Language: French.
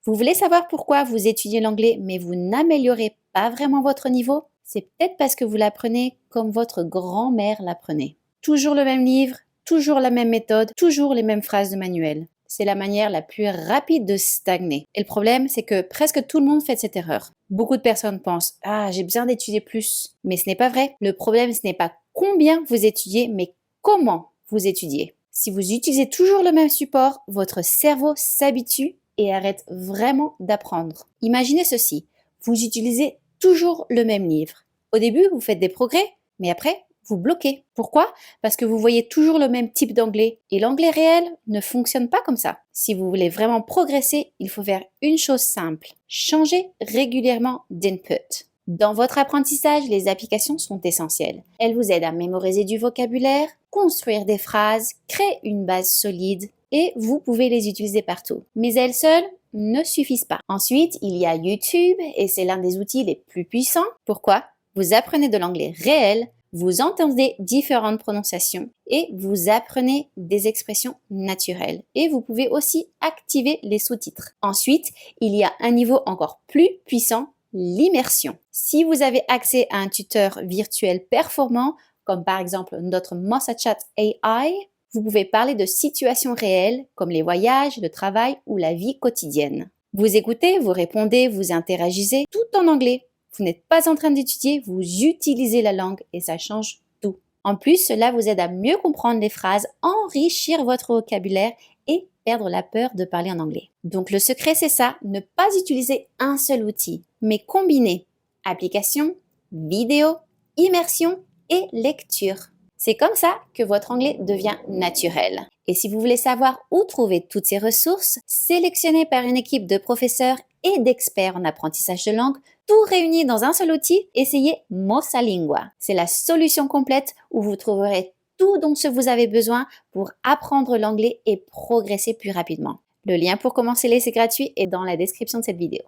Vous voulez savoir pourquoi vous étudiez l'anglais mais vous n'améliorez pas vraiment votre niveau? C'est peut-être parce que vous l'apprenez comme votre grand-mère l'apprenait. Toujours le même livre, toujours la même méthode, toujours les mêmes phrases de manuel. C'est la manière la plus rapide de stagner. Et le problème, c'est que presque tout le monde fait cette erreur. Beaucoup de personnes pensent « Ah, j'ai besoin d'étudier plus ». Mais ce n'est pas vrai. Le problème, ce n'est pas combien vous étudiez, mais comment vous étudiez. Si vous utilisez toujours le même support, votre cerveau s'habitue et arrête vraiment d'apprendre. Imaginez ceci, vous utilisez toujours le même livre. Au début, vous faites des progrès, mais après, vous bloquez. Pourquoi? Parce que vous voyez toujours le même type d'anglais. Et l'anglais réel ne fonctionne pas comme ça. Si vous voulez vraiment progresser, il faut faire une chose simple. Changer régulièrement d'input. Dans votre apprentissage, les applications sont essentielles. Elles vous aident à mémoriser du vocabulaire, construire des phrases, créer une base solide et vous pouvez les utiliser partout. Mais elles seules ne suffisent pas. Ensuite, il y a YouTube et c'est l'un des outils les plus puissants. Pourquoi? Vous apprenez de l'anglais réel, vous entendez différentes prononciations et vous apprenez des expressions naturelles. Et vous pouvez aussi activer les sous-titres. Ensuite, il y a un niveau encore plus puissant, l'immersion. Si vous avez accès à un tuteur virtuel performant, comme par exemple notre MassaChat AI, vous pouvez parler de situations réelles comme les voyages, le travail ou la vie quotidienne. Vous écoutez, vous répondez, vous interagissez tout en anglais. Vous n'êtes pas en train d'étudier, vous utilisez la langue et ça change tout. En plus, cela vous aide à mieux comprendre les phrases, enrichir votre vocabulaire et perdre la peur de parler en anglais. Donc le secret, c'est ça, ne pas utiliser un seul outil, mais combiner application, vidéo, immersion et lecture. C'est comme ça que votre anglais devient naturel. Et si vous voulez savoir où trouver toutes ces ressources, sélectionnées par une équipe de professeurs et d'experts en apprentissage de langue, tout réuni dans un seul outil, essayez Mosalingua. C'est la solution complète où vous trouverez tout dont vous avez besoin pour apprendre l'anglais et progresser plus rapidement. Le lien pour commencer l'essai gratuit est dans la description de cette vidéo.